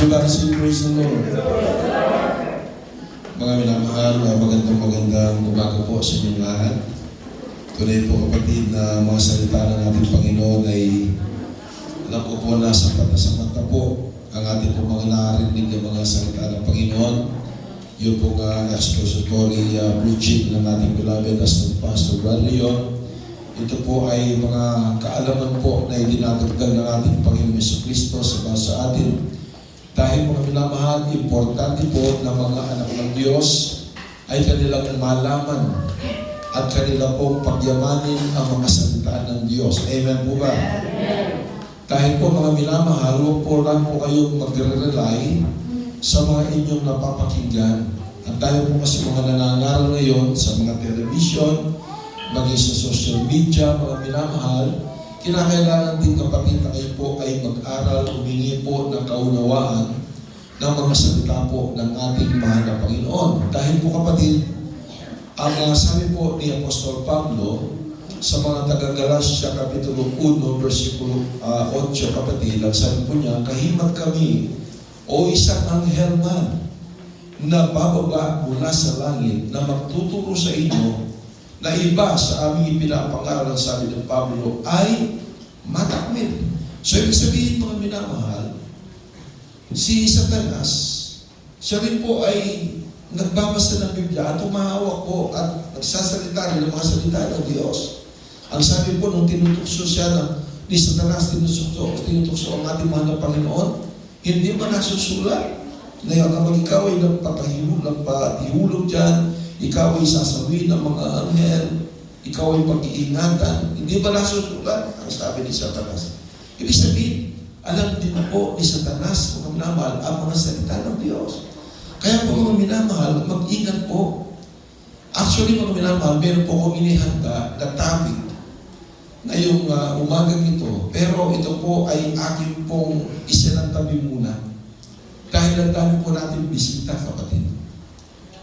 Everybody say praise the Lord. Mga minamahal, magandang umaga po sa inyong lahat. Tunay po kapatid na mga salita ng ating Panginoon ay alam ko po na sapat na po ang ating po mga narinig ng mga salita ng Panginoon. Yung po expository preaching ng ating beloved Pastor Brad Leon. Ito po ay mga kaalaman po na idinadagdag ng ating Panginoon Jesucristo sa atin. Dahil mga minamahal, importante po na mga anak ng Diyos ay kanilang malaman at kanila pong pagyamanin ang mga salita ng Diyos. Amen po ba? Amen. Dahil po mga minamahal, huwag po lang po kayong magre-rely sa mga inyong napapakinggan. At tayo po kasi mga nangangaral ngayon sa mga television, maging sa social media, mga minamahal, kinakailangan din kapatid na kayo po ay mag-aral, humingi po ng kaunawaan ng mga salita po ng ating mahal na Panginoon. Dahil po kapatid, ang sabi po ni Apostol Pablo sa mga taga-Galatia Kapitulo 1, versikulo 8 kapatid, ang sabi po niya, kahimat kami o isang anghel man na bababa mula sa langit na magtuturo sa inyo na iba sa aming ipinapangaral, sabi ng Pablo, ay matakwid. So, ibig sabihin mga minamahal, si Satanas, siya rin po ay nagbabasa ng Biblia at humahawak po at nagsasalita rin ng mga salita ng Diyos. Ang sabi po, nung tinutukso siya ni Satanas, tinutukso ang ating mahal na Panginoon, hindi ba nasusulat na kapag ikaw ay nagpatihulog dyan, ikaw ay sasabihin ng mga anghel, ikaw ay pag-iingatan, hindi ba nasusulat? Ang sabi ni Satanas. Ibig sabihin, alam din po ni Satanas, mga minamahal, ang mga salita ng Diyos. Kaya po mga minamahal, mag-ingat po. Actually mga minamahal, meron po akong inihanda na topic ngayong umagang ito. Pero ito po ay aking pong isinantabi muna. Dahil ang dami po natin bisita, kapatid.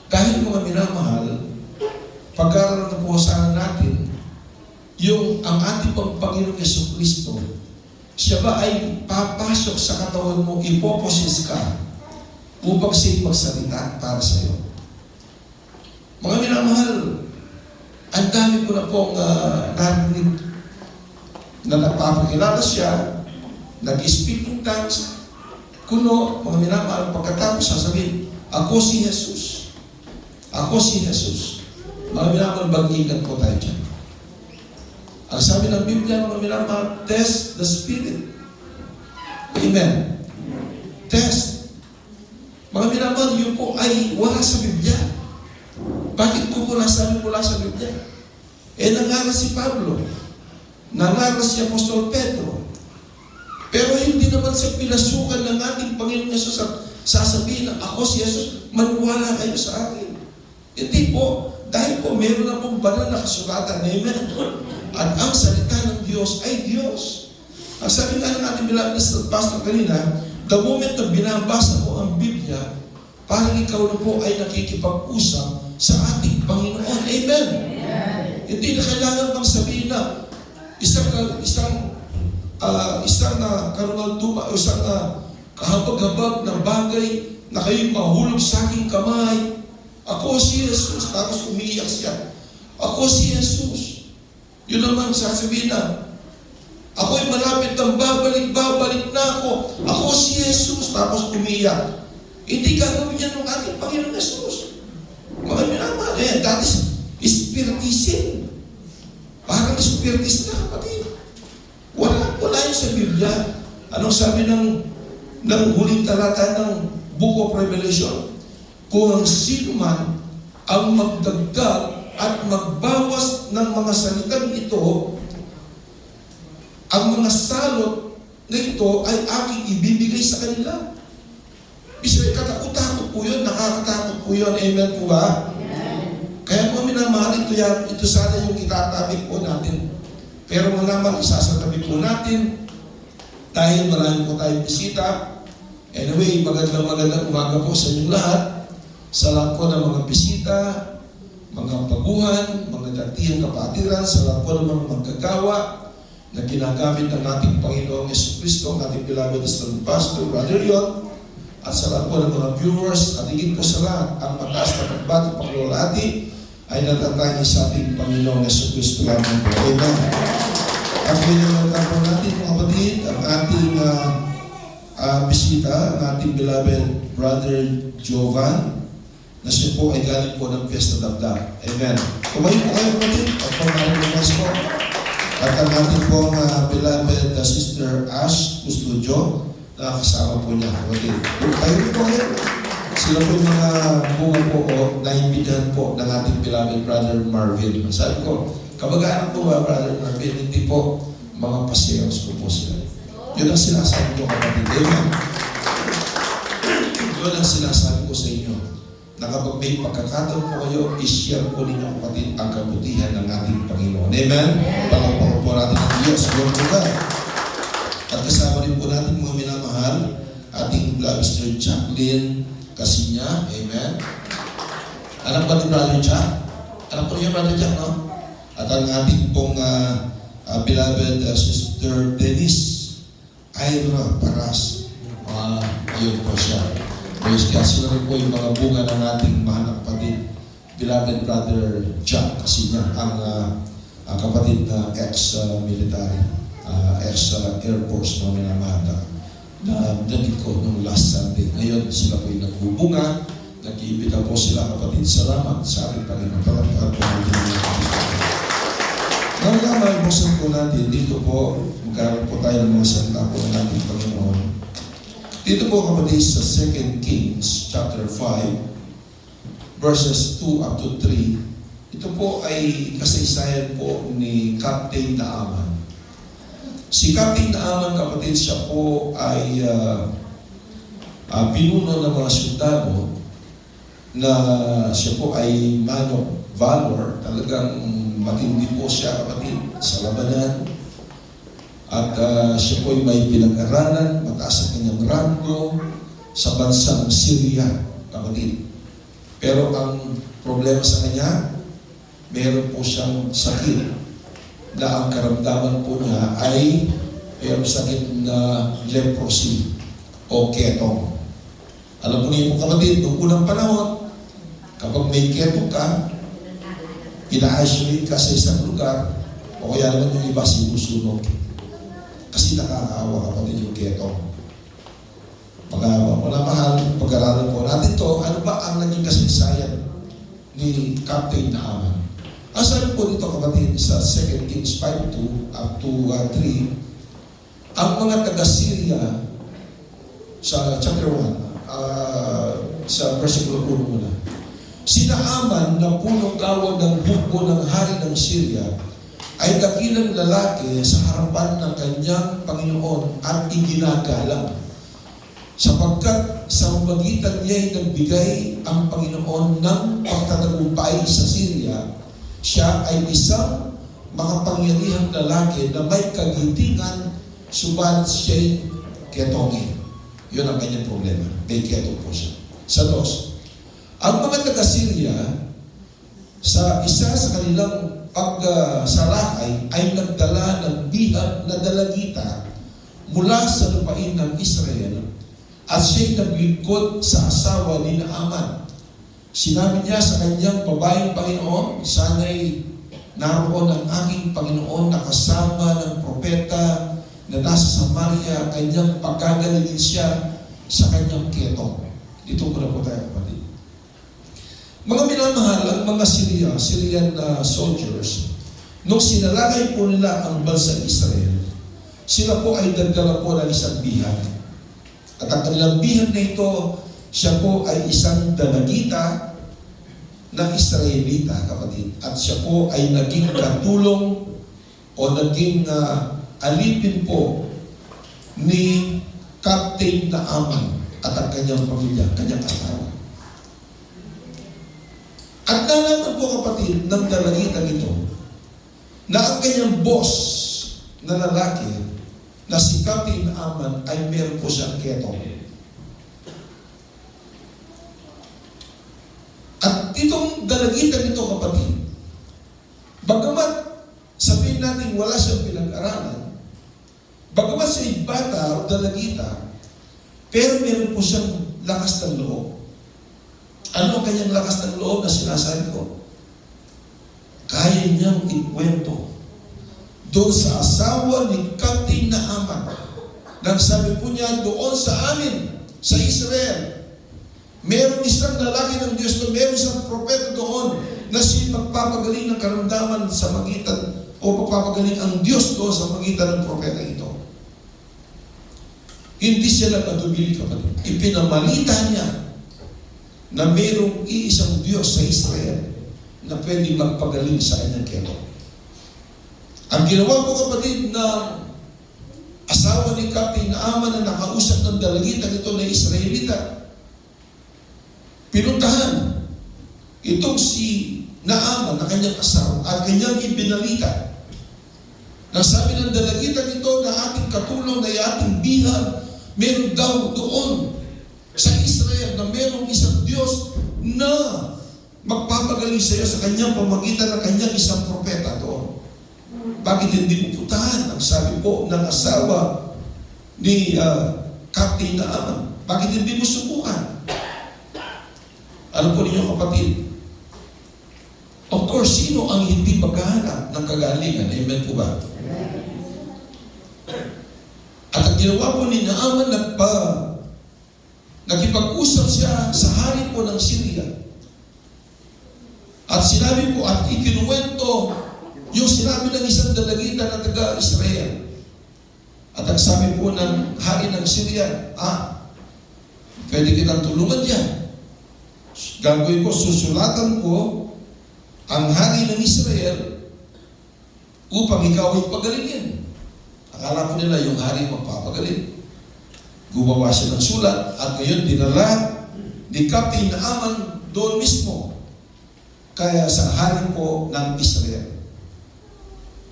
Dahil mga minamahal, pag-aaral na po sana natin, yung ang ating Panginoong Jesucristo, siya ba ay papasok sa katawan mo, ipoposes ka, upang siya'y magsalita para sa iyo. Mga minamahal, ang dami ko na pong narinig na nagpapakilala siya, nag-speak in tongues, kuno, mga minamahal, pagkatapos sasabihin, ako si Jesus. Ako si Jesus. Mga minamahal, mag-ingat po tayo dyan. Ang sabi ng Biblia, mga minamahal, test the Spirit. Amen. Test. Mga minamahal, yun po ay wala sa Biblia. Bakit ko po nasabi wala sa Biblia? Nangaral si Pablo. Nangaral si Apostol Pedro. Pero hindi naman sa pinasukan ng ating Panginoon Jesus at sasabihin na ako si Jesus, maniwala kayo sa akin. Hindi po, dahil po meron na pong banal na kasulatan. Amen. At ang salita ng Diyos ay Diyos. Ang sabi nga ng ating bilang pastor kanina, the moment na binabasa mo ang Biblia, parang ikaw na po ay nakikipag-usap sa ating Panginoon. Amen. Hindi na kailangan bang sabihin na isang karunalduman o isang kahabag-habag ng bagay na kayo'y mahulog sa aking kamay. Ako si Jesus. Tapos umiiyak siya. Ako si Jesus. Yun naman sasabihin na, ako'y malapit ng babalik na ako. Ako si Jesus. Tapos umiiyak. Hindi gagawin yan ng ating Panginoon Jesus. Mga minamahal, that is spiritism. Parang spiritis na kapatid. Wala yun sa Biblia. Anong sabi ng huling talata ng Book of Revelation? Kung ang sino man ang magdagdag at magbawas ng mga salitang ito, ang mga salot na ito ay aking ibibigay sa kanila. Bisa katakot-takot po yun, nakakatakot po yun. Amen po ba? Kaya po minamahal ito sana yung itatabi po natin. Pero naman isasatabi po natin dahil marami po tayong bisita. Anyway, magandang umaga po sa inyong lahat. Sa lahat po ng mga bisita, mga baguhan, mga datihang kapatiran, sa lahat po ng mga manggagawa na ginagamit ng ating Panginoong Jesucristo, ang ating beloved Pastor Brother Leon, at sa lahat po ng mga viewers, at higit po sa lahat, ang mataas na pagbati, paglulati, ay natatangi sa ating Panginoong Jesucristo lamang po. Amen. At binalakan po natin mga kapatid, ang ating bisita, ang ating beloved Brother Jovan, na siya po ay galing po ng Fiesta Dabda. Amen. Kumain po kayo kapatid, at pamahalas po. At ang ating pong beloved Sister Ash Custodio, na kasama po niya. Okay. Kayo po kayo. Sila po yung mga bunga po o naimbitahan po ng ating beloved Brother Marvin. Sabi ko, kamag-anak po ba Brother Marvin? Hindi po, mga pasayos ko po sila. Yun ang sinasabi ko kapatid. Amen. Yun ang sinasabi ko sa inyo. Na kapag may pagkakataon po kayo, i-share po ninyo kapatid ang kabutihan ng ating Panginoon. Amen? Pangapako po natin ang Diyos. Lord po God. At kasama rin po natin mga minamahal, ating Sister Jacqueline Casinya. Amen? Anak ba ni Brother Jack? Anak po niya Brother Jack, no? At ang ating pong beloved Sister Denise Ira Paras. Ayun po siya. Kasi na rin po yung mga bunga ng ating mahal na kapatid, beloved Brother Jack Casinya, ang kapatid na ex-military. Ex-Air Force na minamahal na naging ko nung last Sunday. Ngayon sila po yung nagbubunga, nag-iibita po sila kapatid. Salamat sa ating Panginoon. Palagpakan po natin ang mga kapatid. Nalaman po sa po natin, dito po, magkaroon po tayo ng mga salita po ng ating Panginoon. Dito po kapatid sa 2 Kings chapter 5 verses 2 up to 3. Ito po ay kasaysayan po ni Captain Naaman. Si Captain Naaman kapatid, siya po ay pinuno ng mga sundalo na siya po ay man of valor. Talagang matindi po siya kapatid sa labanan. At siya po ay may pinag-aralan, mataas ang kanyang rango sa bansang Syria kapatid. Pero ang problema sa kanya, meron po siyang sakit na ang karamdaman po niya ay mayroong sakit na leprosy o ketong. Alam mo niyo po kapatid, noong unang panahon, kapag may ketong ka, ina-isolate ka sa isang lugar, o kaya naman yung iba sinusunog. Kasi nakakaawa kapatid yung ketong. Mga mahal, pag-aralan po natin to, ano ba ang naging kasaysayan ni Captain Naaman? Ang sabi po dito kapatid sa 2 Kings 5:2 up to 3, ang mga taga-Syria sa chapter 1, sa versikulo 1 muna. Si Naaman na punong gawad ng hukbo ng hari ng Syria ay dakilang lalaki sa harapan ng kanyang Panginoon at iginagalang. Sapagkat sa magitan niya ay nagbigay ang Panginoon ng pagtatagumpay sa Syria, siya ay isang makapangyarihang lalaki na may kagitingan, subalit siya'y ketongin. Yun ang kanyang problema. May ketong po siya. Sa 2, ang mga taga-Syria, sa isa sa kanilang pagsalakay ay nagdala ng bihag na dalagita mula sa lupain ng Israel at siya'y naglingkod sa asawa ni Naaman. Sinabi niya sa kanyang babaeng Panginoon, sana'y naroon ang aking Panginoon na kasama ng propeta na nasa Samaria, kanyang pagkagalingin siya sa kanyang ketong. Dito ko na po tayo kapatid. Mga minamahal, ang mga Syrian soldiers, nung sinalakay po nila ang bansang Israel, sila po ay nagdala po ng isang bihag. At ang kanilang bihag na ito, siya po ay isang dalagita ng Israelita, kapatid. At siya po ay naging katulong o naging alipin po ni Captain Naaman at ang kanyang pamilya, kanyang asawa. At nalaman po kapatid ng dalagita nito na ang kanyang boss na lalaki na si Captain Naaman ay meron po siyang ketong. At itong dalagita nito kapatid, bagamat sabihin natin wala siyang pinag-aralan, bagamat siya bata o dalagita, pero meron po siyang lakas ng loob. Ano ang kanyang lakas ng loob na sinasabi ko? Kaya niyang ikwento doon sa asawa ni Captain Naaman. Nagsabi po niya, doon sa amin, sa Israel, meron isang lalaki ng Diyos na meron isang propeta doon na siya magpapagaling ng karamdaman sa magitan o magpapagaling ang Diyos doon sa magitan ng propeta ito. Hindi siya nagkatubili, kapatid. Ipinamalita niya na mayroong iisang Diyos sa Israel na pwede magpagaling sa kanyang kero. Ang ginawa ko, kapatid, na asawa ni Captain Naaman na nakausap ng dalagitang ito na Israelita, pinuntahan itong si Naaman na kanyang asawa at kanyang ibinalita. Nasabi ng dalagitang ito na ating katulong na ating bihag, meron daw doon sa Israel na merong isang Diyos na magpapagaling sa iyo sa kanyang pamagitan ng kanyang isang propeta doon. Bakit hindi mo puntahan? Ang sabi po ng asawa ni Captain Naaman. Bakit hindi mo subukan? Alam po ninyo, kapatid, of course, sino ang hindi maghahanap ng kagalingan? Amen po ba? At ang ginawa po ni Naaman, nakipag-usap siya sa hari po ng Syria. At sinabi po at ikinuwento yung sinabi ng isang dalagita na taga-Israel. At ang sabi po ng hari ng Syria, pwede kitang tulungan dyan. Gagawin ko, susulatan ko ang hari ng Israel upang ikaw ay pagalingin. Akala po nila yung hari magpapagaling. Gumawa siya ng sulat at ngayon dinala ni Captain Naaman doon mismo kaya sa hari po ng Israel.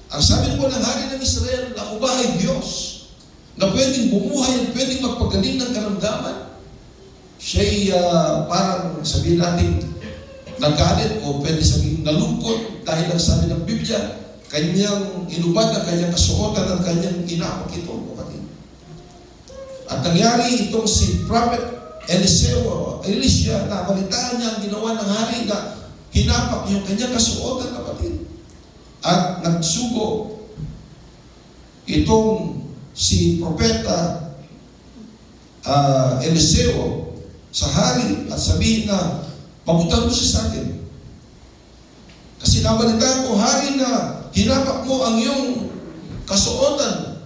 Ang sabi po ng hari ng Israel, ako ba ay Diyos na pwedeng bumuhay at pwedeng magpagaling ng karamdaman? Siya'y parang sabihin natin nagalit o pwede sabihin nalungkot dahil ang sabi ng Biblia, kanyang inubad ang kanyang kasuotan at kanyang inapak ito, kapatid. At nangyari itong si Prophet Elisha, nabalitaan niya ang ginawa ng hari na hinapak yung kanyang kasuotan, kapatid. At nagsugo itong si Propeta Eliseo sa hari at sabihin na, mabutan mo siya sa akin. Kasi nabalitaan ko, hari, na hinapak mo ang iyong kasuotan.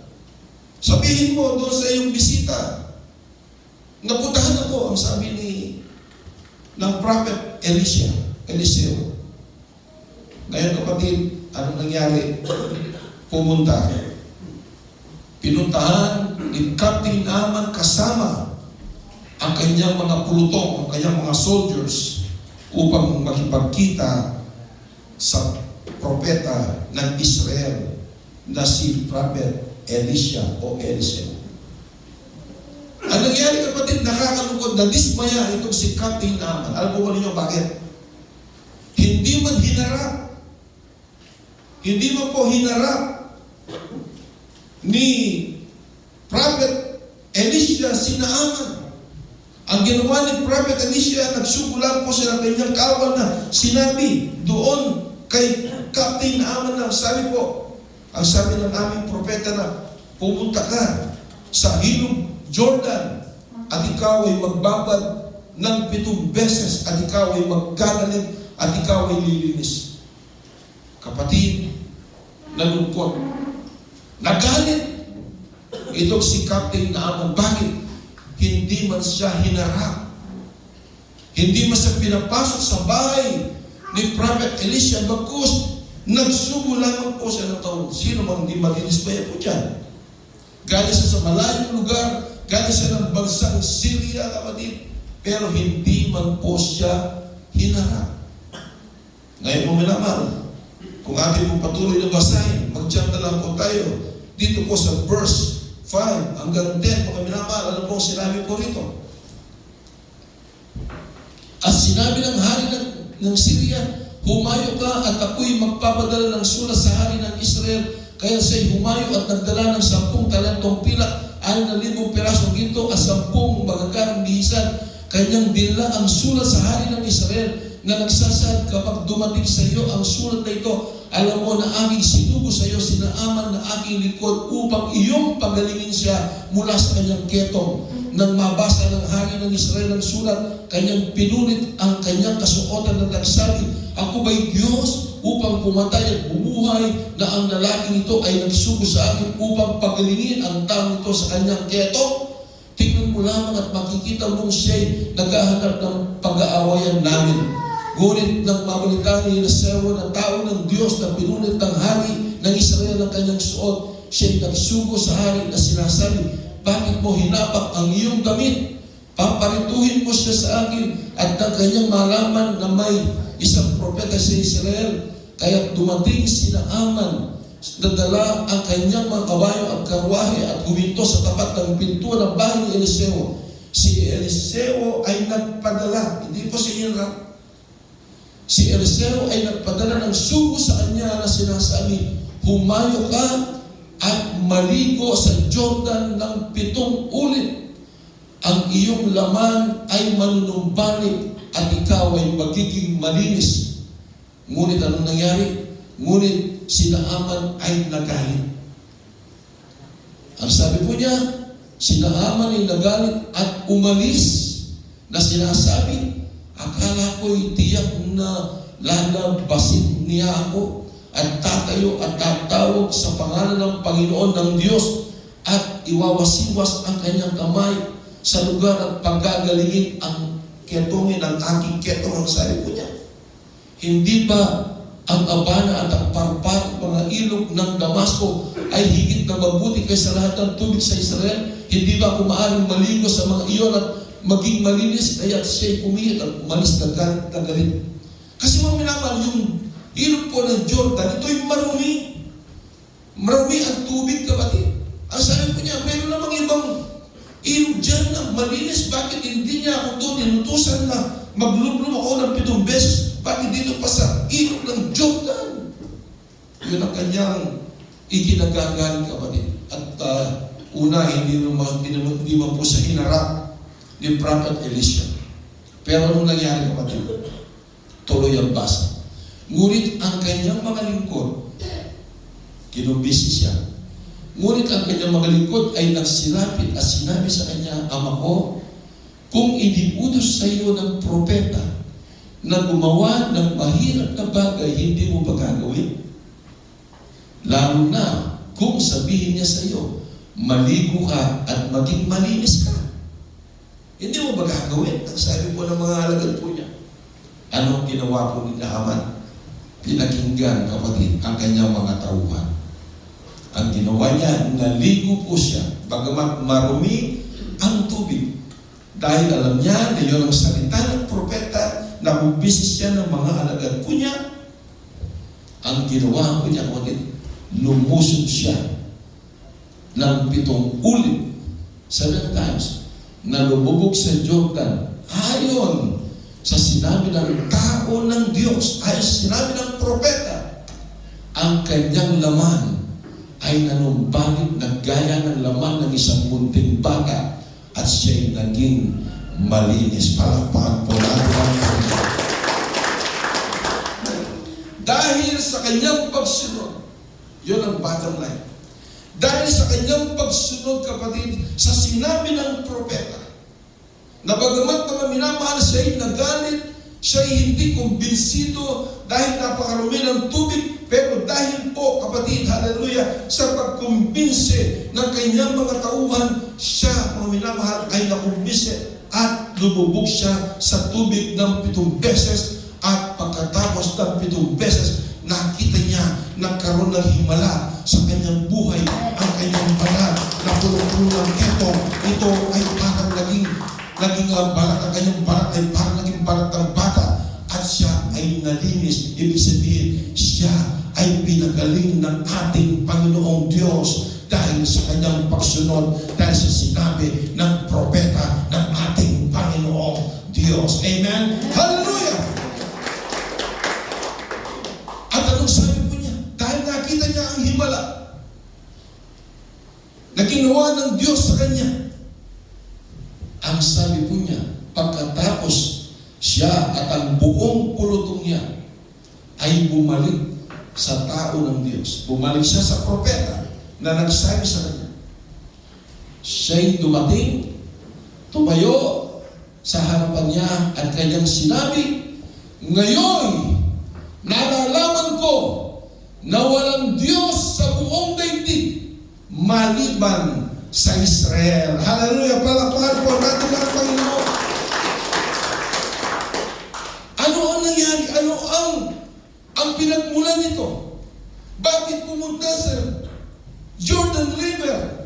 Sabihin mo doon sa iyong bisita, naputahan ako, ang sabi ng Prophet Eliseo. Ngayon, kapatid, anong nangyari? Pumunta. Pinuntahan ni Captain Naaman kasama ang kanyang mga pulutong, ang kanyang mga soldiers upang makipagkita sa propeta ng Israel na si Prophet Elisha o Eliseo. Ang nangyari, kapatid, nakakalungkot, nadismaya itong si Captain Naaman. Alam po ba ninyo bakit? Hindi man hinarap, hindi man po hinarap ni Prophet Elisha si Naaman. Ang ginawa ni Prophet Elisha, nagsugo lang po siya ng kanyang kawan na sinabi doon kay Captain Naaman na sabi po, ang sabi ng aming propeta na pumunta ka sa Hilog Jordan at ikaw ay magbabad ng 7 beses at ikaw ay maggagaling at ikaw ay lilinis. Kapatid, nalungkot. Nagalit itong si Captain Naaman. Bakit? Hindi man siya hinarap. Hindi man siya pinapasok sa bahay ni Prophet Elisha. Bagkus, nagsugo lamang po siya ng taon. Sino mang hindi malinisbaya po dyan? Galing siya sa malayong lugar, galing siya ng bansang Syria, kapatid. Pero hindi man po siya hinarap. Ngayon po minamahal, kung atin pong patuloy na basahin, mag-jump na lang po tayo dito po sa verse 5 hanggang 10, mga minamahal, ano pong sinabi po rito? At sinabi ng hari ng Syria, humayo ka at ako'y magpapadala ng sulat sa hari ng Israel. Kaya siya'y humayo at nagdala ng 10 talentong pilak, 6,000 pirasong ginto at 10 magagarang bihisan. kanyang dinala ang sulat sa hari ng Israel na nagsasaad, kapag dumating sa iyo ang sulat na ito, alam mo na aking sinugo sa iyo si Naaman na aking likod upang iyong pagalingin siya mula sa kanyang ketong. Nang mabasa ng hari ng Israel ang sulat, kanyang pinulit ang kanyang kasuotan na nagsabi, ako ba'y Diyos upang pumatay at bumuhay na ang lalaking ito ay nagsugo sa akin upang pagalingin ang taong ito sa kanyang ketong? Tingnan mo lamang at makikita mong siya'y naghahanap ng pag-aawayan namin. Ngunit nang mabalita ni Eliseo na tao ng Diyos na pinunit ng hari ng Israel ang kanyang suot, siya'y nagsugo sa hari na sinasabi, bakit mo hinapak ang iyong damit? Paparituhin mo siya sa akin at ng kanyang malaman na may isang propeta sa Israel. Kaya dumating si Naaman, nadala ang kanyang mga kabayo at karwahe at huminto sa tapat ng pintuan ng bahay ni Eliseo. Si Eliseo ay nagpadala, hindi po si Ira. Si Eliseo ay nagpadala ng sugo sa kanya na sinasabi, humayo ka at maligo sa Jordan ng 7 ulit. Ang iyong laman ay manunumbalik at ikaw ay magiging malinis. Ngunit anong nangyari? Ngunit si Naaman ay nagalit. Ang sabi po niya, si Naaman ay nagalit at umalis na sinasabi, akala ko'y tiyak na lalabasin niya ako at tatayo at tatawag sa pangalan ng Panginoon ng Diyos at iwawasiwas ang kanyang kamay sa lugar at pagkagalingin ang ketongin ng aking ketong. Ang sabi po niya, hindi ba ang Abana at ang Parpar, mga ilog ng Damasco ay higit na mabuti kaysa lahat ng tubig sa Israel? Hindi ba ako maaaring maligo sa mga iyon at maging malinis? Kaya siya'y pumihit at umalis na galit. Kasi mga minamahal, yung ilog po ng Jordan, ito'y marumi. Marumi ang tubig, kapatid. Ang sabi ko niya, mayroon namang ibang ilog dyan na malinis. Bakit hindi niya ako doon inutusan na maglublob ako ng 7 beses? Bakit dito pa sa ilog ng Jordan? Yun ang kanyang ikinagagaling, kapatid. At una, hindi man po sa hinarap ni Prophet Elisha. Pero anong nangyari, kapatid? Tuloy ang basa. Ngunit ang kanyang mga lingkod, kinumbisi siya. Ngunit ang kanyang mga lingkod ay nagsilapit at sinabi sa kanya, ama ko, kung iniutos sa iyo ng propeta na gumawa ng mahirap na bagay, hindi mo ba gagawin? Lalo na kung sabihin niya sa iyo, maligo ka at maging malinis ka. Hindi mo ba gagawin? Ang sabi po ng mga alagad po niya. Anong ginawa po ni Naaman? Pinakinggan, kapatid, ang kanyang mga tauhan. Ang ginawa niya, naligo po siya, bagamat marumi ang tubig. Dahil alam niya na yun ang salita ng propeta, na umbisis siya ng mga alagad po niya. Ang ginawa po niya, kapatid, lumusog siya ng 7 ulit, 7 times, na lumubog sa Jordan, ayon sa sinabi ng tao ng Diyos, ayon sa sinabi ng propeta. Ang kanyang laman ay nanumbalik na gaya ng laman ng isang munting baka at siya'y naging malinis. Palakpakan po natin. Dahil sa kanyang pagsunod, yun ang bottom line. Dahil sa kanyang pagsunod, kapatid, sa sinabi ng propeta, na bagamat mga minamahal siya'y nagalit, siya'y hindi kumbinsido dahil napakarumi ng tubig, pero dahil po, kapatid, hallelujah, sa pagkumbinse ng kanyang mga tauhan, siya, mga minamahal, ay nakumbinse at lumubog siya sa tubig ng 7 beses at pagkatapos ng 7 beses, nakita niya nagkaroon ng himala sa kanyang buhay ang kanyang balat na puno-puno ng ketong. Ito ay parang naging balat, ang kanyang balat ay parang naging balat ng bata at siya ay nalinis. Ibig sabihin, siya ay pinagaling ng ating Panginoong Diyos dahil sa kanyang pagsunod, dahil sa sinabi ng propeta ng ating Panginoong Diyos. Amen? Hallelujah! At anong sabi po niya? Dahil nakita niya ang himala na ginawa ng Diyos sa kanya, ang sabi po niya, pagkatapos siya at ang buong pulutong niya ay bumalik sa tao ng Diyos. Bumalik siya sa propeta na nagsabi sa kanya. Siya'y dumating, tumayo sa harapan niya at kanyang sinabi, ngayon, nalalaman ko na walang Diyos sa buong daigdig maliban sa Israel. Hallelujah! Palakpakan po natin ang Panginoon. Ano ang nangyari? Ano ang pinagmulan nito? Bakit pumunta sa Jordan River?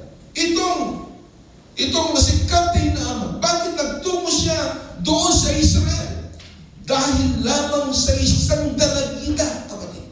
Itong masikapin na ama. Bakit nagtungo siya doon sa Israel? Dahil lamang sa isang dalagita, kapatid.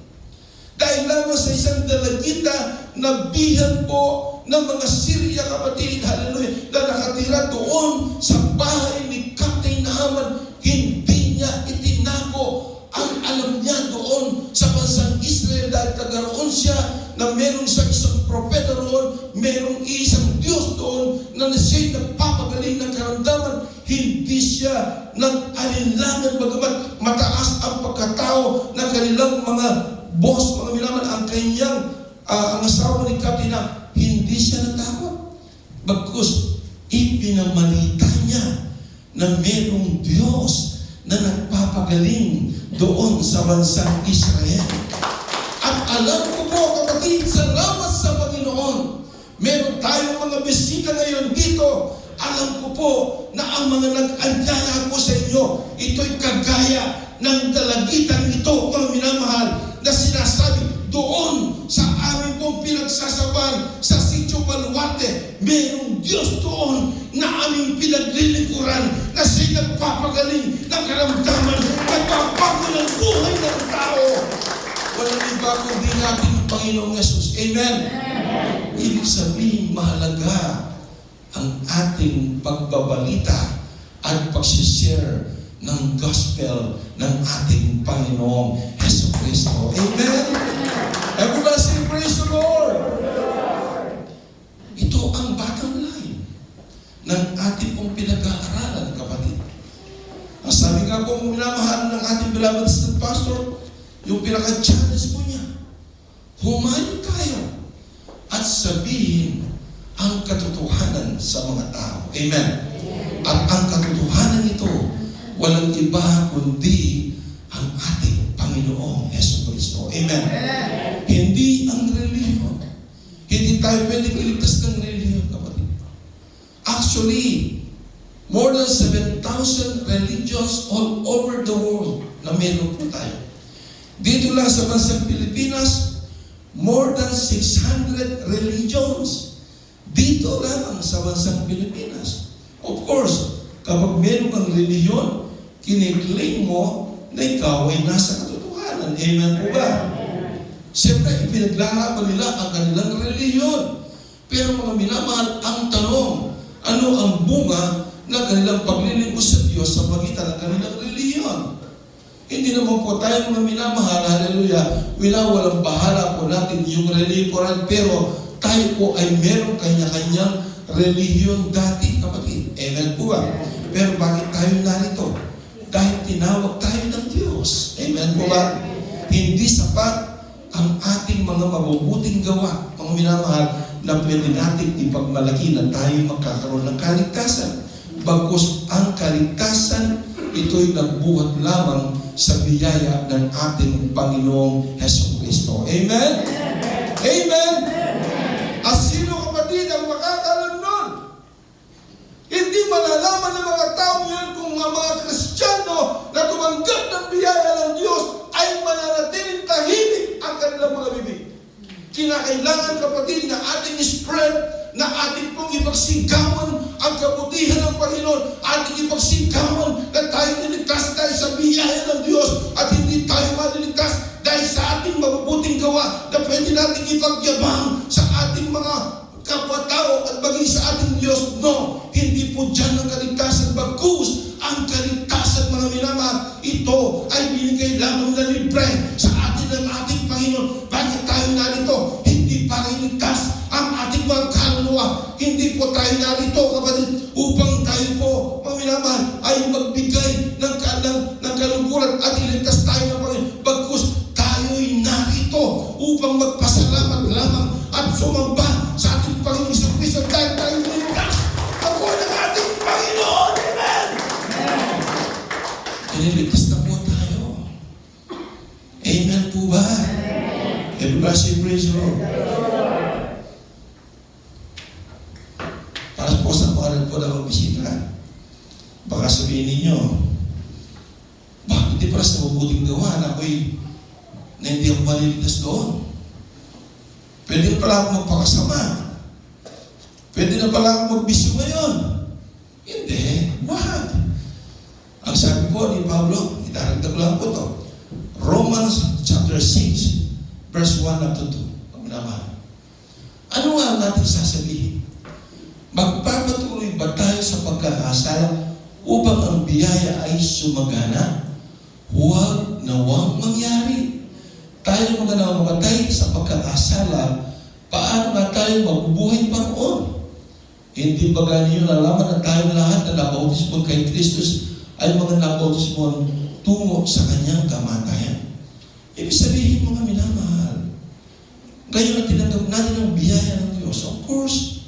Dahil lamang sa isang dalagita na bihan po ng mga Syria, kapatid, hallelujah, na nakatira doon sa bahay ni Captain Naaman. Hindi niya itinago ang alam niya doon sa bansang Israel dahil kagaroon siya na merong isang propeta roon, merong isang Diyos doon na siya'y nagpapagaling ng karamdaman. Hindi siya nag-alinlangan bagamat mataas ang pagkatao ng kanilang mga boss, mga minaman, ang kanyang ang asawa ni Captain, hindi siya natakot. Bagkus, ipinamalita niya na merong Diyos na nagpapagaling doon sa bansang Israel. At alam ko po, kapatid, salamat sa Panginoon. Meron tayong mga bisita ngayon dito. Alam ko po na ang mga nag-anyaya po sa inyo, ito'y kagaya ng dalagitang ito, mga minamahal, na sinasabi doon sa aming pong pinagsasaban sa Sitio Baluarte. Merong Diyos doon na aming pinaglilingkuran na siya'y nagpapagaling ng karamdaman, nagpapago ng buhay ng tao. Walang iba kundi natin Panginoong Yesus. Amen? Ibig sabihin, mahalaga ang ating pagbabalita at pagsishare ng gospel ng ating Panginoong Hesus Kristo. Amen? Everybody say, praise the Lord! Ito ang bottom line ng ating pong pinag-aaralan, kapatid. Ang sabi nga po, minamahal ng ating beloved assistant pastor, yung pinaka-challenge po niya, humayo tayo at sabihin ang katotohanan sa mga tao. Amen? At ang katotohanan ito, walang iba kundi ang ating Panginoong Hesus Kristo. Amen? Hindi ang relihiyon. Hindi tayo pwedeng iligtas ng relihiyon, kapatid. Actually, more than 7,000 religions all over the world na meron po tayo. Dito lang sa bansang Pilipinas, more than 600 religions. Dito lang sa bansang Pilipinas. Of course, kapag meron kang relihiyon, kiniklaim mo na ikaw ay nasa katotohanan. Amen po ba? Siyempre, ipinaglalaban nila ang kanilang relihiyon. Pero mga minamahal, ang tanong, ano ang bunga ng kanilang paglilingkod sa Diyos sa pagitan ng kanilang relihiyon? Hindi naman po tayo mga minamahal, hallelujah, walang bahala po natin yung relihiyon, pero tayo po ay meron kanya-kanyang relihiyon dati, kapatid. Amen po ba? Pero bakit tayo narito? Dahil tinawag tayo ng Diyos. Amen po ba? Hindi sapat ang ating mga mabubuting gawa, mga minamahal, na pwede natin ipagmalaki na tayo magkakaroon ng kaligtasan. Bagkus ang kaligtasan, ito'y nagbuhat lamang sa biyaya ng ating Panginoong Hesus Kristo. Amen? Amen? At sino, kapatid, ang makakalam nun? Hindi malalaman ng mga tao yan kung mga Kristiyano na tumanggap ng biyaya ng Diyos ay mananatiling tahimik ang kanilang mga bibig. Kinakailangan, kapatid, na ating spread, na ating pong ipagsigawan ang kabutihan ng Panginoon, ating ipagsigawan na tayo niligtas dahil sa biyaya ng Diyos at hindi tayo maliligtas dahil sa ating mabubuting gawa na pwede natin ipagyabang sa ating mga kapwa-tao at maging sa ating Diyos. No, hindi po dyan ang kaligtasan. Bagkus, ang kaligtasan, mga minamahal, ito ay binigay lamang na libre sa atin ng ating Panginoon. Bakit tayo narito? Hindi para iligtas ang ating mga kaluluwa. Hindi po tayo narito, kapatid, upang tayo po, mga minamahal, ay Iniligtas na po tayo. Amen po ba? Everybody say praise the Lord. Para po sa pangalan po na magbisita, baka sabihin ninyo, bakit di para sa mabuting gawa na ako'y na hindi ako maliligtas doon? Pwede na pala ako magpakasama. Pwede na pala ako magbisyo ngayon. Hindi. Wag. Ang sabi po ni Pablo, idaragdag lang po ito. Romans chapter 6, verse 1 up to 2. Pagmamahal. Ano nga ang natin sasabihin? Magpapatuloy ba tayo sa pagkakasala upang ang biyaya ay sumagana? Huwag nawang mangyari. Tayo mga namamatay sa pagkakasala, paano nga tayo mabubuhay pa roon? Hindi ba ganyan nalaman na tayo lahat na nabautismo kay Kristus ay mga nabautismo tungo sa kanyang kamatayan? Ibig sabihin mga minamahal, ngayon na tinanggap natin ang biyaya ng Diyos. Of course,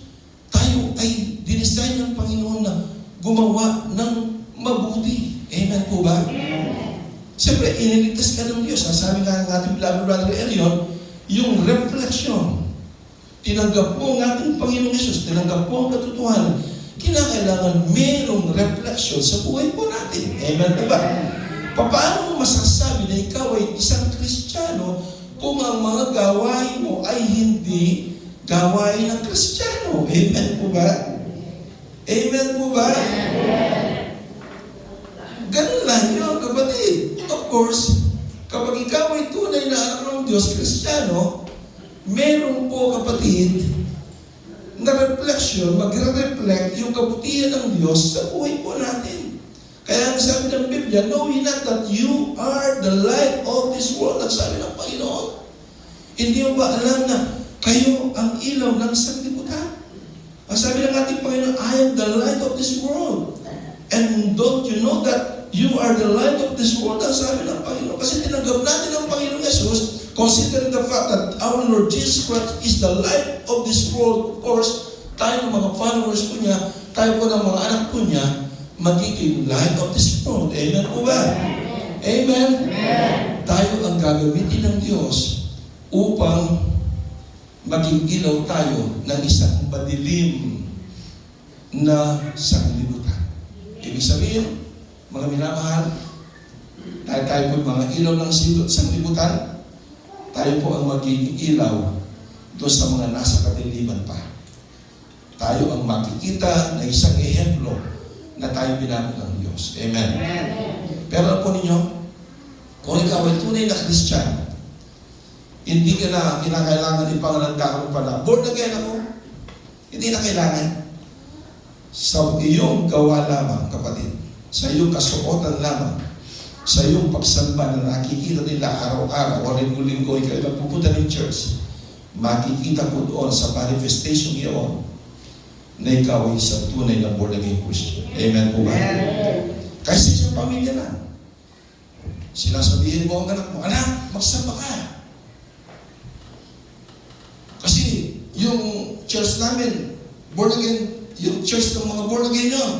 tayo ay dinesign ng Panginoon na gumawa ng mabuti. Amen po ba? Siyempre, iniligtas ka ng Diyos. Sabi nga ng ating beloved brother Elion, yung reflection. Tinanggap mo ang ating Panginoong Yesus, tinanggap mo ang katotohanan. Kinakailangan mayroong reflection sa buhay po natin. Amen po ba? Paano mo masasabi na ikaw ay isang Kristiyano kung ang mga gawain mo ay hindi gawain ng Kristiyano? Amen po ba? Amen po ba? Ganun lang yun, kapatid. Of course, kapag ikaw ay tunay na anak ng Diyos, Kristiyano, meron po, kapatid, na reflection, magre-reflect yung kabutihan ng Diyos sa buhay po natin. Kaya ang sabi ng Biblia, know ye not that you are the light of this world? Ang sabi ng Panginoon. Hindi mo ba alam na kayo ang ilaw ng sanglibutan? Ang sabi ng ating Panginoon, I am the light of this world. And don't you know that you are the light of this world? Ang sabi ng Panginoon. Kasi tinanggap natin ang Panginoon Jesus, considering the fact that our Lord Jesus Christ is the light of this world. Of course, tayo ng mga followers po niya, tayo po ng mga anak po niya, magiging light of this world. Amen po ba? Amen? Tayo ang gagamitin ng Diyos upang maging ilaw tayo ng isang madilim na sanglibutan. Ibig sabihin, mga minamahal, dahil tayo po mga ilaw ng sanglibutan, tayo po ang magiging ilaw doon sa mga nasa kadiliman pa. Tayo ang makikita na isang ehemplo na tayo binamit ng Diyos. Amen. Pero po ninyo, kung ikaw ay tunay na Kristiyano, hindi ka na kinakailangan ipangalanda ko pala. Born again ako. Hindi na kailangan. Sa iyong gawa lamang, kapatid. Sa iyong kasuotan lamang. Sa iyong pagsamba na nakikita nila araw-araw o linggo-linggo ikaw pupunta ng church, makikita ko doon sa manifestation iyon na ikaw ay isang tunay na born again Christian. Amen po ba? Kasi isang pamilya na. Sinasabihin mo ang anak mo, anak, magsamba ka. Kasi yung church namin, born again, yung church ng mga born again yun.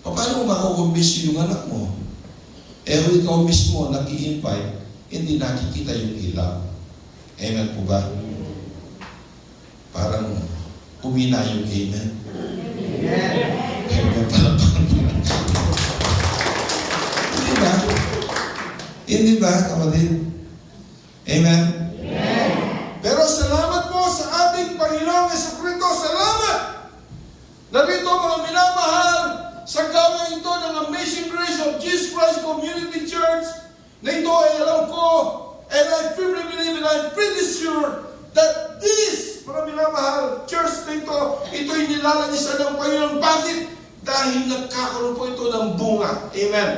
Paano mo makakumbis yung anak mo? Pero ikaw mismo nag-i-invite, hindi nakikita yung ilaw. Amen po ba? Parang umina yung amen. Amen pala. Hindi ba? Hindi ba, kapatid? Amen? Pero salamat po sa ating Panginoong Jesucristo. Salamat! Narito mga minamahal, sa gawin ito ng Amazing Grace of Jesus Christ Community Church, na ito ay alam ko, and I firmly believe and I'm pretty sure that this, mga minamahal, church na ito'y nilalanisan ng Panginoon. Bakit? Dahil nagkakaroon po ito ng bunga. Amen.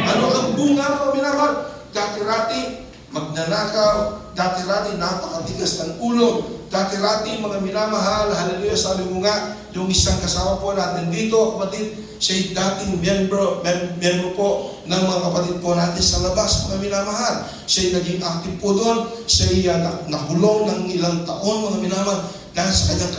Ano ang bunga, mga minamahal? Dati-rati, magnanakaw, dati-rati, napakatigas ng ulo, dati-rati, mga minamahal, hallelujah, sabi mo nga, yung isang kasama po natin dito, kapatid, siya'y dating membro po ng mga kapatid po natin sa labas, mga minamahal. Siya'y naging active po doon, siya'y nakulong ng ilang taon, mga minamahal, dahil sa kanyang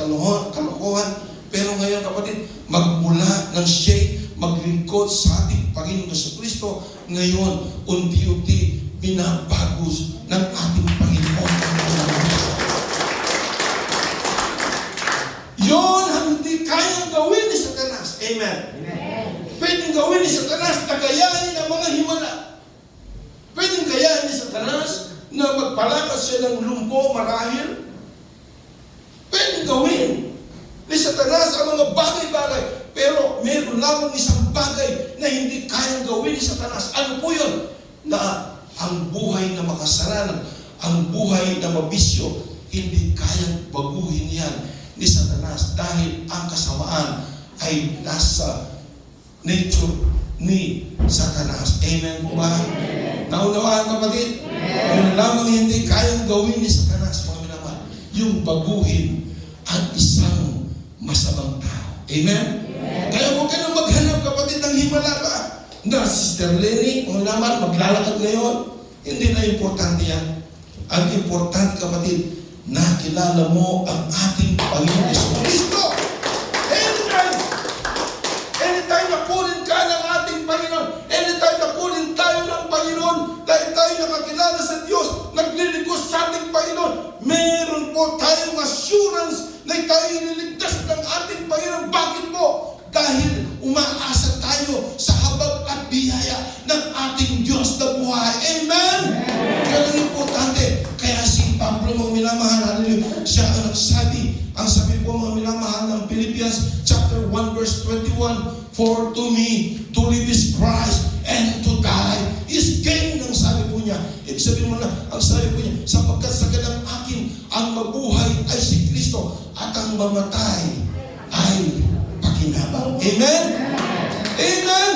kalokohan. Pero ngayon, kapatid, magmula ng siya'y maglingkod sa ating Panginoon Jesucristo, Kristo, ngayon, unti-unti, binabagos ng ating Panginoon. Yon ang hindi kayang gawin ni Satanas. Amen. Pwedeng gawin ni Satanas na gayahin ang mga himala. Pwedeng gayahin ni Satanas na magpalakas siya ng lumpo marahil. Pwedeng gawin ni Satanas ang mga bagay-bagay. Pero meron lamang isang bagay na hindi kayang gawin ni Satanas. Ano po yun? Na ang buhay na makasalanan, ang buhay na mabisyo, hindi kayang baguhin yan ni Satanas dahil ang kasamaan ay nasa nature ni Satanas. Amen po ba? Naunawaan, kapatid? Yun lamang hindi kayang gawin ni Satanas, mga minamahal, yung baguhin ang isang masamang tao. Amen? Kaya huwag ka nang maghanap, kapatid, ng himala ba? Na Sister Lenny, mga naman, maglalakad ngayon. Hindi na importante yan. Ang importante, kapatid, nakilala mo ang ating Panginoon Yesu Kristo. Anytime na kunin ka ng ating Panginoon, anytime na kunin tayo ng Panginoon, dahil tayo nakakilala sa Diyos, naglilingkod sa ating Panginoon, meron po tayong assurance na tayo ililigtas ng ating Panginoon. Bakit po? Dahil umaasa tayo sa habag at biyaya ng ating Diyos na buhay. Amen? Ganun importante. Kaya si Pablo, mga minamahal, hallelujah, siya ang nagsabi, ang sabi po, mga minamahal, ng Philippians chapter 1 verse 21, for to me, to live is Christ, and to die is gain, ang sabi po niya. Ibig sabihin mo na, ang sabi po niya, sapagkat sa ganang akin, ang mabuhay ay si Kristo, at ang mamatay ay pakinabang. Amen? Amen?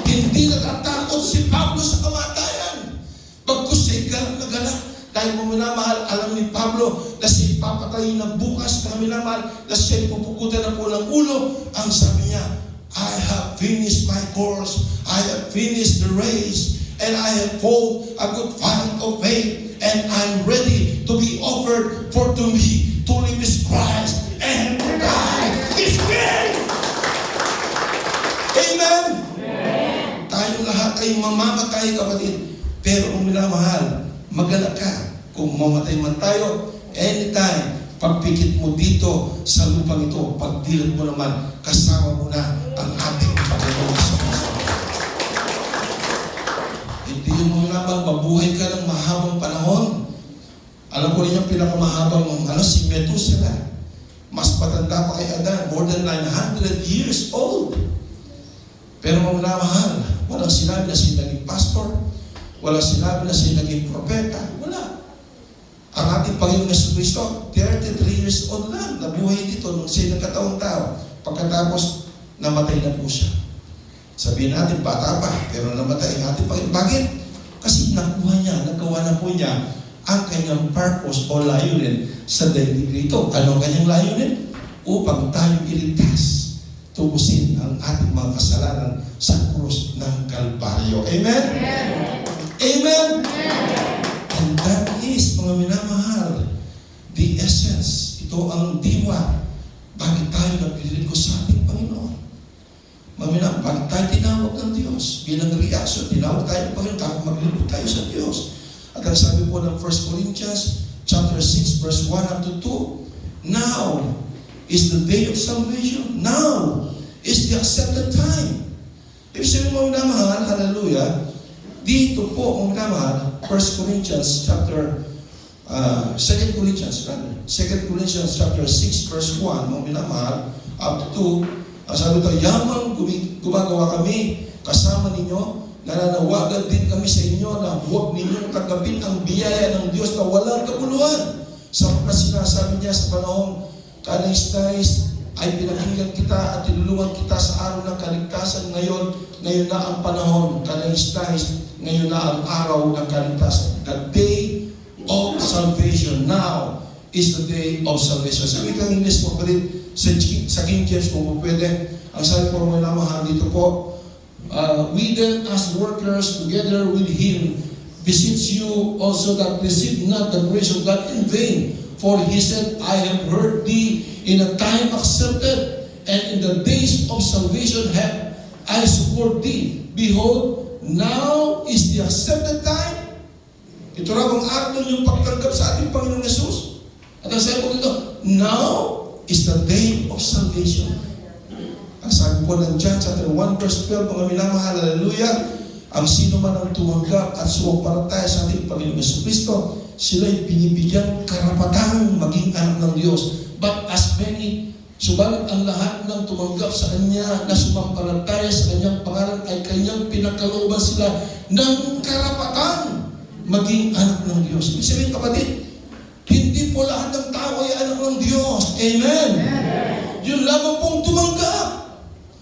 Hindi natatakot si Pablo sa kamatayan. Bagkus siya'y galak na galak. Dahil mo minamahal, alam ni Pablo na siya'y papatayin na bukas, mga minamahal, na siya'y pupukutan na po ng ulo. Ang sabi niya, I have finished my course, I have finished the race, and I have fought a good fight of faith, and I'm ready to be offered. For to me, to live is Christ, and to die is gain. Amen? Tayo lahat ay mamamatay, kapatid. Pero ang minamahal, magalak ka. Kung mamatay man tayo, anytime, pagpikit mo dito sa lupang ito, pagdilat mo naman, kasama mo na ang ating Panginoon sa Kristo. Hindi mo naman mabuhay ka ng mahabang panahon. Alam ko rin yung pinakamahabang si Methuselah. Mas patanda pa kay Adan, more than 900 years old. Pero mga mahal, walang sinabi na siya naging pastor, walang sinabi na siya naging propeta, wala. Ang ating Panginoon Yesu Kristo, 33 years old lang, nabuhay dito nung siya nagkataong tao. Pagkatapos, namatay na po siya. Sabihin natin, bata pa, pero namatay ang ating Panginoon. Bakit? Kasi nakuha niya, nagawa na po niya ang kanyang purpose o layunin sa daigdig nito. Ano ang kanyang layunin? Upang tayo iligtas, tubusin ang ating mga kasalanan sa krus ng Kalbaryo. Amen? Amen? And that is, mga minamahal, the essence. Ito ang diwa. Bakit tayo naglilingkod sa ating Panginoon? Mga minamahal, bakit tayo tinawag ng Diyos? Bilang reaction, tinawag tayo ng Panginoon, tapos maglilingkod tayo sa Diyos. At ang sabi po ng 1 Corinthians chapter 6 verse 1 up to 2, now is the day of salvation. Now is the accepted time. Ibig sabihin mo minamahal, hallelujah, dito po mga minamahal, 1 Corinthians chapter 2 Corinthians chapter 6 verse 1, mga minamahal, up to 2, ang sabi ito, yamang gumagawa kami kasama ninyo, nananawagan din kami sa inyo na huwag ninyong tagapin ang biyaya ng Diyos na walang kabuluhan. Sapagkat sinasabi niya sa panahong kanais-nais ay pinakinggan kita at tinulungan kita sa araw ng kaligtasan. Ngayon na ang panahon, kanais-nais, ngayon na ang araw ng kaligtasan. The day of salvation. Now is the day of salvation. Sa wikang English po, sa King James po pwede. Ang sabi po mga namahal dito po, we then as workers together with Him beseech you also that receive not the grace of God in vain. For He said, I have heard thee in a time accepted, and in the days of salvation have I support thee. Behold, now is the accepted time. Ito raw ang araw ng iyong pagtanggap sa ating Panginoong Jesus. At ang sabi po dito, now is the day of salvation. Ang sabi po ng John chapter 1 verse 12, mga minamahal, hallelujah, ang sino man ang tumanggap at sumampalataya sa ating Panginoong Jesucristo, sila'y binibigyan karapatang maging anak ng Diyos. But as many, subalit ang lahat ng tumanggap sa Kanya na sumampalataya sa Kanyang pangalan ay Kanyang pinakalooban sila ng karapatang maging anak ng Diyos. Ibig sabihin, kapatid, hindi po lahat ng tao ay anak ng Diyos. Amen. Yun lamang pong tumanggap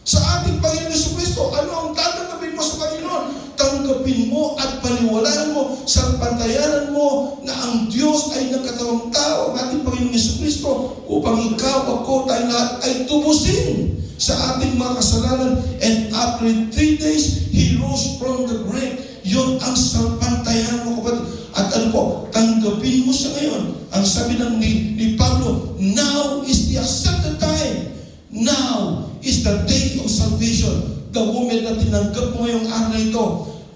sa ating Panginoon Jesucristo. Ano ang tatanggapin mo sa Panginoon? Tanggapin mo at paniwalaan mo sa pantayanan mo na ang Diyos ay nagkatawang tao, ang ating Panginoon Jesucristo, upang ikaw, ako, tayo lahat ay tubusin sa ating mga kasalanan. And after 3 days, He rose from the grave. Yun ang sapantayanan mo, kapatid. At ano po, tanggapin mo siya ngayon. Ang sabi ng ni Pablo, now is the accepted time. Now is the day of salvation. The moment na tinanggap mo ngayong araw na ito,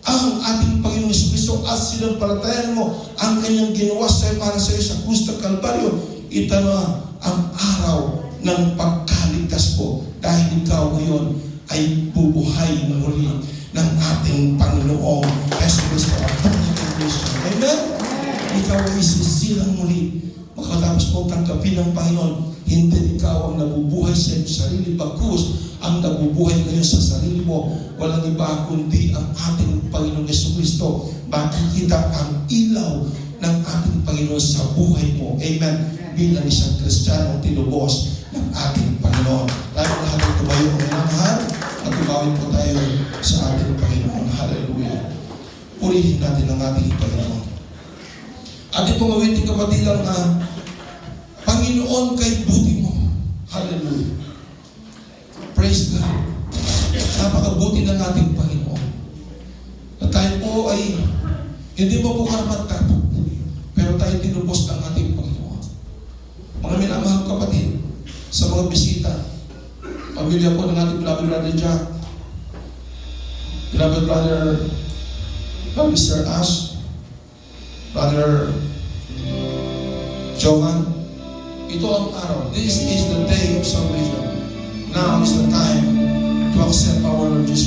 ang ating Panginoong Jesucristo at sinampalatayan mo ang kanyang ginawa sa'yo para sa'yo sa krus ng Kalbaryo, ito na ang araw ng pagkaligtas po. Dahil ikaw ngayon ay bubuhay na muli ng ating Panginoong Jesucristo at Panginoong Kristo. Amen? Ikaw ay isisilang muli. Makatapos po tanggapin ng Panginoon, hindi ikaw ang nabubuhay sa iyong sarili, bagkus ang nabubuhay ngayon sa sarili mo. Walang iba kundi ang ating Panginoong Jesucristo. Makikita ang ilaw ng ating Panginoon sa buhay mo. Amen? Bilang isang Kristiyanong tinubos ng ating Panginoon. Tayo lahat ay tumayo ng mahal at tumawin po tayo sa ating Panginoon. Hallelujah. Purihin natin ang ating Panginoon. Ating pong awitin, kapatid, ang Panginoon kay buti mo. Hallelujah. Praise God. Napakabuti ng ating Panginoon. Na tayo po ay hindi mo po karapat-dapat, pero tayo tinubos ng ating Panginoon. Mga minamahal kapatid, sa mga bisita, pamilya po ng ating beloved brother Jack, beloved brother Mr. Ash, brother Jovan, ito ang araw. This is the day of salvation. Now is the time to accept our Lord Jesus